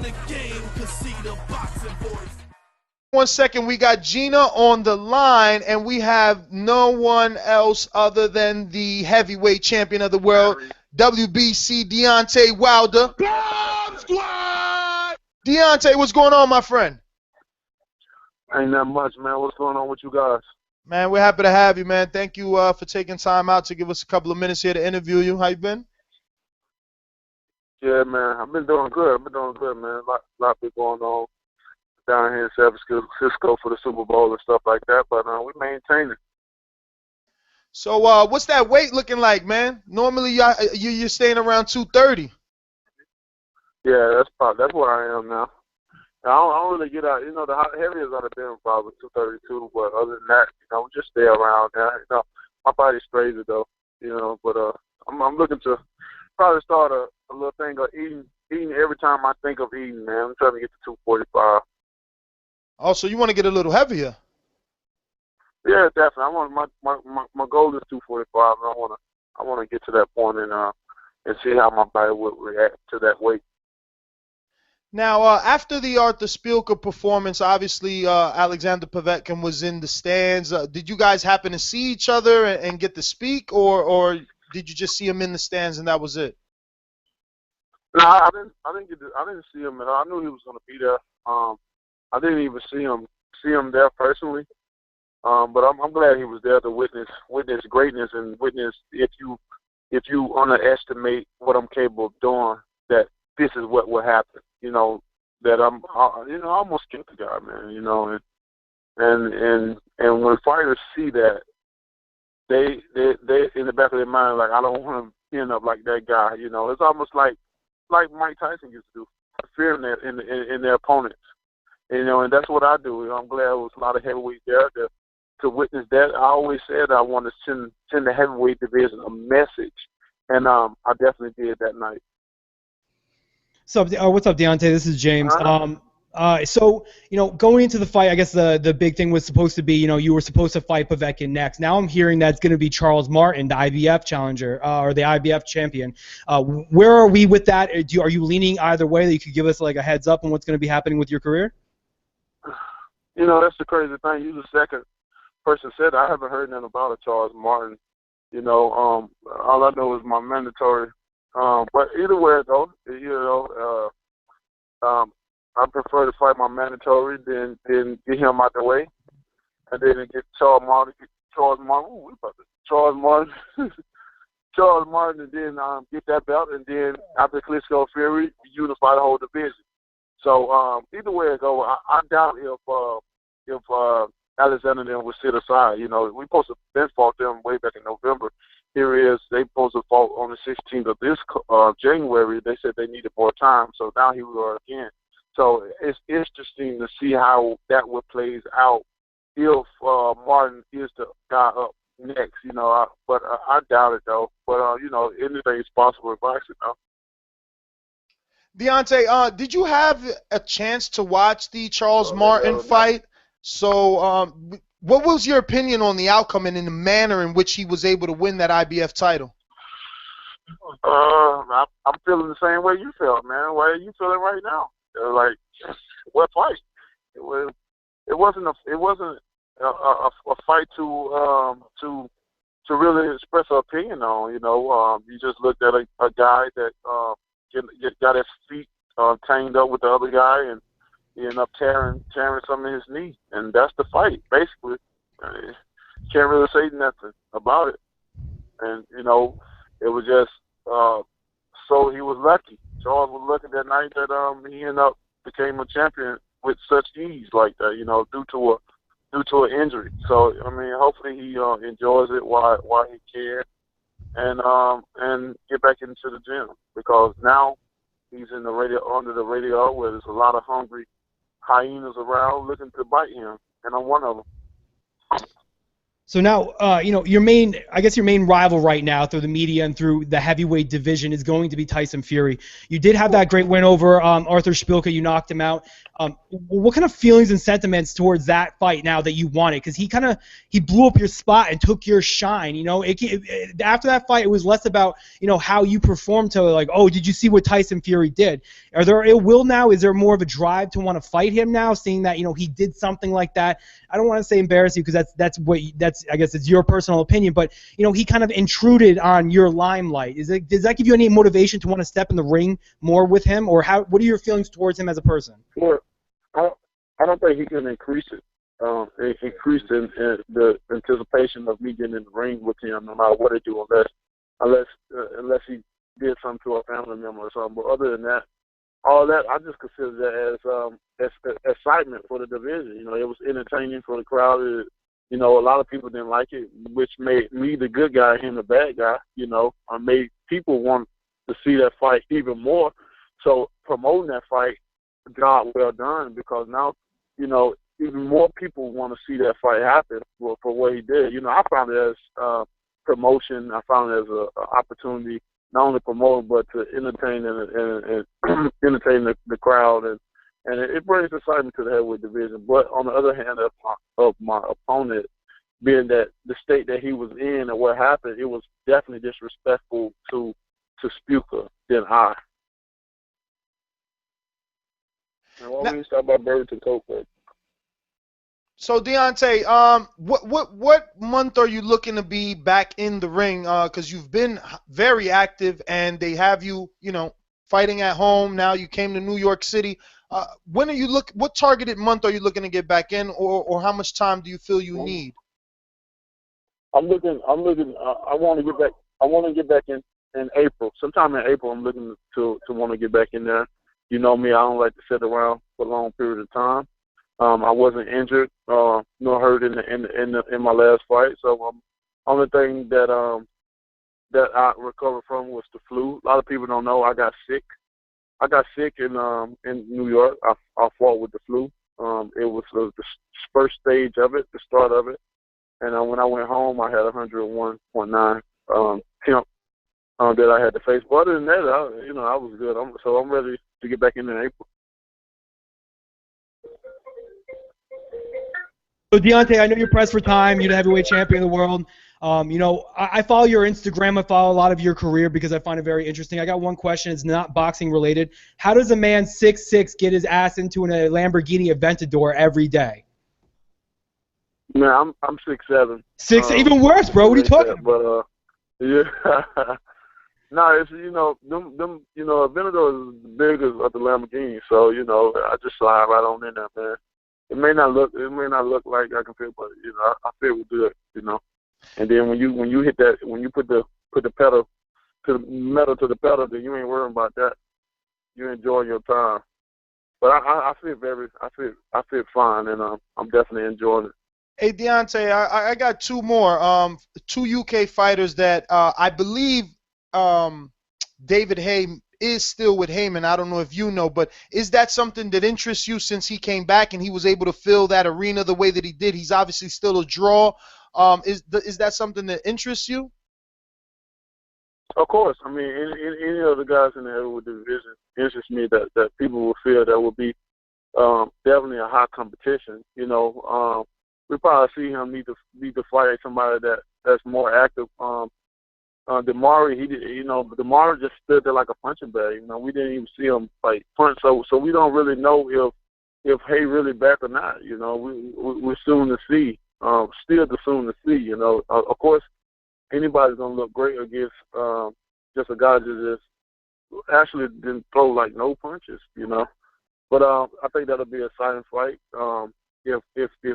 the game, cause see the boxing voice. 1 second, we got Gina on the line, and we have no one else other than the heavyweight champion of the world, WBC Deontay Wilder. Bomb Squad! Deontay, what's going on, my friend? Ain't that much, man. What's going on with you guys? Man, we're happy to have you, man. Thank you for taking time out to give us a couple of minutes here to interview you. How you been? Yeah, man. I've been doing good. Man. A lot been going on down here in San Francisco for the Super Bowl and stuff like that, but we maintain it. So, what's that weight looking like, man? Normally, you're staying around 230. Yeah, that's where I am now. I don't really get out. You know, the heaviest I've been probably 232, but other than that, you know, we just stay around there. You know, my body's crazy though. You know, but I'm looking to probably start a little thing of eating every time I think of eating, man. I'm trying to get to 245. Oh, so you want to get a little heavier? Yeah, definitely. I want my goal is 245, and I want to get to that point and see how my body would react to that weight. Now, after the Arthur Spielka performance, obviously Alexander Povetkin was in the stands. Did you guys happen to see each other and get to speak, or did you just see him in the stands and that was it? No, I didn't see him at all. I knew he was going to be there. I didn't even see him there personally. But I'm glad he was there to witness greatness and witness if you underestimate what I'm capable of doing, that this is what will happen. You know, that I almost killed the guy, man. You know, and when fighters see that, they in the back of their mind, like, I don't want to end up like that guy. You know, it's almost like Mike Tyson used to do, fearing in their opponents. You know, and that's what I do. I'm glad there was a lot of heavyweights there to witness that. I always said I want to send the heavyweight division a message, and I definitely did that night. What's up, Deontay? This is James. So, you know, going into the fight, I guess the big thing was supposed to be, you know, you were supposed to fight Povetkin next. Now I'm hearing that it's going to be Charles Martin, the IBF challenger, or the IBF champion. Where are we with that? Are you leaning either way that you could give us like a heads up on what's going to be happening with your career? You know, that's the crazy thing. You're the second person said I haven't heard nothing about a Charles Martin. You know, all I know is my mandatory. But either way, though, you know, I prefer to fight my mandatory than get him out the way, and then get Charles Martin. Charles Martin, and then get that belt, and then after Klitschko Fury, unify the whole division. So either way it go, I doubt if Alexander then would sit aside. You know, we supposed to then fought them way back in November. Here it is, they supposed to fought on the 16th of this January. They said they needed more time, so now he will again. So it's interesting to see how that would plays out if Martin is the guy up next. You know, but I doubt it though. But you know, anything is possible in boxing though. Deontay, did you have a chance to watch the Charles Martin fight? So, what was your opinion on the outcome and in the manner in which he was able to win that IBF title? I'm feeling the same way you felt, man. Why are you feeling right now? Like, what fight? It wasn't a fight to really express an opinion on. You know, you just looked at a guy that got his feet tamed up with the other guy, and he ended up tearing some of his knee, and that's the fight, basically. Can't really say nothing about it. And, you know, it was just so he was lucky. Charles was lucky that night that he ended up became a champion with such ease like that, you know, due to an injury. So, I mean, hopefully he enjoys it while he can, and get back into the gym, because now he's in under the radio where there's a lot of hungry hyenas around looking to bite him, and I'm one of them. So now, you know, your main rival right now through the media and through the heavyweight division is going to be Tyson Fury. You did have that great win over Arthur Spielka. You knocked him out. What kind of feelings and sentiments towards that fight now that you won it? Because he blew up your spot and took your shine. You know, after that fight, it was less about, you know, how you performed to like, oh, did you see what Tyson Fury did? Are there ill will now? Is there more of a drive to want to fight him now, seeing that, you know, he did something like that? I don't want to say embarrass you, because that's I guess it's your personal opinion, but you know, he kind of intruded on your limelight. Does that give you any motivation to want to step in the ring more with him, or what are your feelings towards him as a person? Well, I don't think he can increase it. Increase in the anticipation of me getting in the ring with him, no matter what I do, unless he did something to a family member or something. But other than that, all that, I just consider that as excitement for the division. You know, it was entertaining for the crowd. You know, a lot of people didn't like it, which made me the good guy, him the bad guy. You know, I made people want to see that fight even more. So promoting that fight, job well done, because now, you know, even more people want to see that fight happen for what he did. You know, I found it as promotion. I found it as an opportunity not only promote but to entertain and entertain the crowd, and it brings excitement to the heavyweight division. But on the other hand, of my opponent, being that the state that he was in and what happened, it was definitely disrespectful to Spuka than I. And why don't we start by Bird to Coker? So Deontay, what month are you looking to be back in the ring? Because you've been very active, and they have you, you know, fighting at home. Now you came to New York City. When are you what targeted month are you looking to get back in, or how much time do you feel you need? I'm looking. I want to get back. I want to get back in April. Sometime in April, I'm looking to want to get back in there. You know me, I don't like to sit around for a long period of time. I wasn't injured, nor hurt in my last fight. So only thing that I recovered from was the flu. A lot of people don't know I got sick. I got sick in New York. I fought with the flu. It was the first stage of it, the start of it. And when I went home, I had 101.9 temp that I had to face. But other than that, I was good. I'm ready to get back in April. So Deontay, I know you're pressed for time. You're the heavyweight champion of the world. You know, I follow your Instagram. I follow a lot of your career because I find it very interesting. I got one question. It's not boxing related. How does a man 6'6" get his ass into a Lamborghini Aventador every day? Man, I'm 6'7". Even worse, bro. What are you talking about? But yeah. No, it's them Aventador is the biggest of the Lamborghini. So I just slide right on in there, man. It may not look like I can fit, but I feel good, And then when you hit that, when you put the pedal to the metal to the pedal, then you ain't worrying about that. You enjoy your time. But I feel fine, and I'm definitely enjoying it. Hey Deontay, I got two more. Two UK fighters that I believe David Hay is still with Heyman. I don't know if you know, but is that something that interests you since he came back and he was able to fill that arena the way that he did? He's obviously still a draw. Is that something that interests you? Of course. I mean, any of the guys in the heavyweight division interests me that people will feel that will be definitely a high competition. We probably see him need to fight somebody that's more active. Damari, Damari just stood there like a punching bag. We didn't even see him fight punch, so we don't really know if Hay really back or not. We're soon to see. Still too soon to see. Of course, anybody's gonna look great against just a guy that just actually didn't throw like no punches. But I think that'll be a exciting fight. If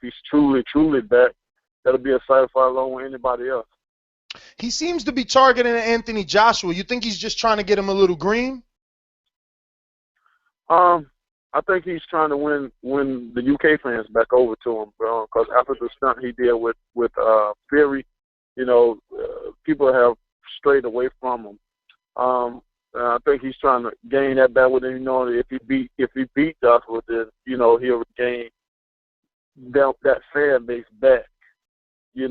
he's truly back, that'll be a exciting fight along with anybody else. He seems to be targeting Anthony Joshua. You think he's just trying to get him a little green? I think he's trying to win the UK fans back over to him, because after the stunt he did with Fury, people have strayed away from him. I think he's trying to gain that back with him. If he beat Joshua, then he'll regain that fan base back. A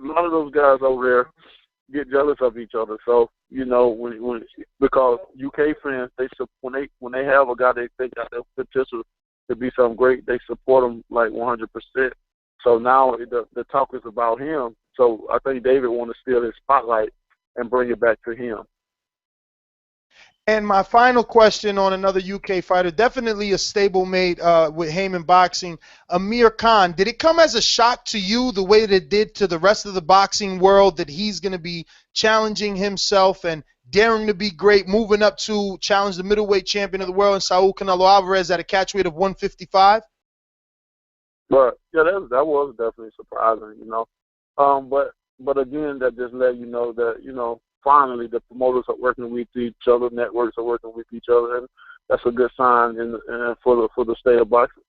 lot of those guys over there, get jealous of each other. So when because UK fans when they have a guy they think got the potential to be something great, they support him like 100%. So now the talk is about him. So I think David want to steal his spotlight and bring it back to him. And my final question on another UK fighter, definitely a stablemate with Heyman Boxing, Amir Khan. Did it come as a shock to you the way that it did to the rest of the boxing world that he's going to be challenging himself and daring to be great, moving up to challenge the middleweight champion of the world, Saul Canelo Alvarez, at a catch weight of 155? But yeah, that was definitely surprising, But again, that just let you know that finally the promoters are working with each other, networks are working with each other, and that's a good sign for the state of boxing.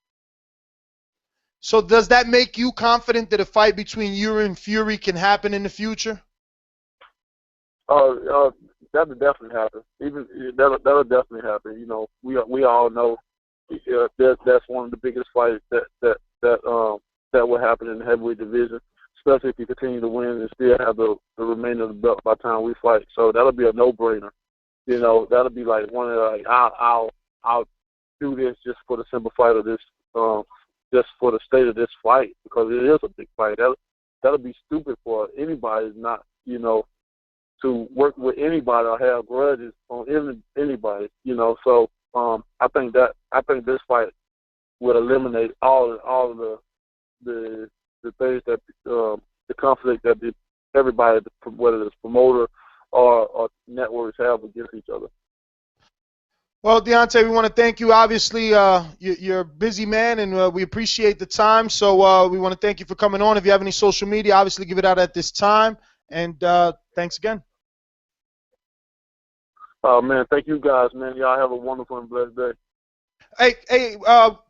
So does that make you confident that a fight between you and Fury can happen in the future? That'll definitely happen. That'll definitely happen. We all know that's one of the biggest fights that will happen in the heavyweight division, especially if you continue to win and still have the remainder of the belt by the time we fight. So that'll be a no-brainer. That'll be like one of the, I'll do this just for the simple fight of this, just for the state of this fight, because it is a big fight. That'll be stupid for anybody not, to work with anybody or have grudges on anybody, So I think this fight would eliminate all of the things that the conflict that everybody, whether it's promoter or networks, have against each other. Well, Deontay, we want to thank you. Obviously, you're a busy man, and we appreciate the time. So we want to thank you for coming on. If you have any social media, obviously give it out at this time. And thanks again. Oh, man, thank you guys, man. Y'all have a wonderful and blessed day. Hey,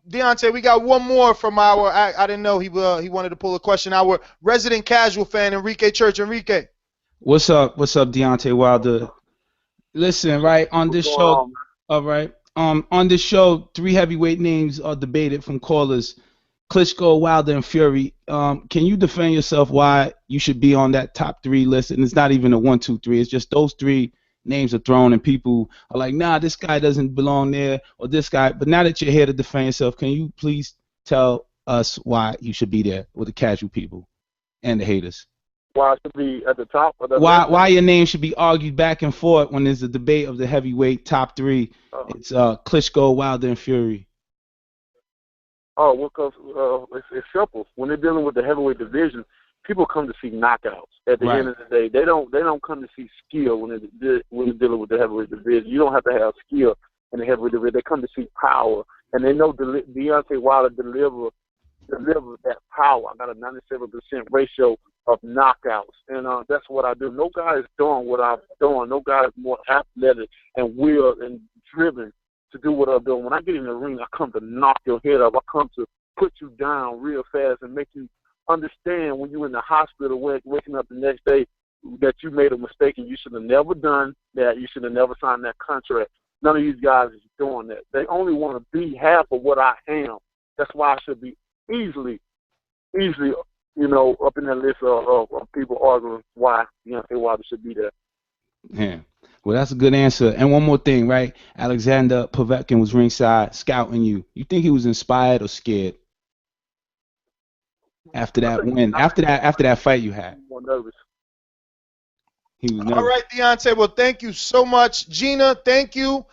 Deontay, we got one more from our, I didn't know he wanted to pull a question, our resident casual fan, Enrique Church. Enrique. What's up, Deontay Wilder? Listen, right, on this show, all right, on this show, 3 heavyweight names are debated from callers, Klitschko, Wilder, and Fury. Can you defend yourself why you should be on that top 3 list? And it's not even a 1, 2, 3. It's just those 3 names are thrown, and people are like, nah, this guy doesn't belong there, or this guy. But now that you're here to defend yourself, can you please tell us why you should be there with the casual people and the haters? Why I should be at the top? Or why your name should be argued back and forth when there's a debate of the heavyweight top 3? It's Klitschko, Wilder, and Fury. Oh, well, because it's simple. When they're dealing with the heavyweight division, people come to see knockouts. At the end of the day, they don't come to see skill when they're dealing with the heavyweight division. You don't have to have skill in the heavyweight division. They come to see power, and they know Deontay Wilder delivers that power. I got a 97% ratio of knockouts, and that's what I do. No guy is doing what I'm doing. No guy is more athletic and willed and driven to do what I'm doing. When I get in the ring, I come to knock your head up. I come to put you down real fast and make you understand when you're in the hospital waking up the next day that you made a mistake and you should have never done that. You should have never signed that contract. None of these guys is doing that. They only want to be half of what I am. That's why I should be easily, up in that list of people arguing why Deontay Wilder should be there. Yeah. Well, that's a good answer. And one more thing, right? Alexander Povetkin was ringside scouting you. You think he was inspired or scared? After that win, after that fight you had. More nervous. He was nervous. All right, Deontay. Well, thank you so much. Gina, thank you.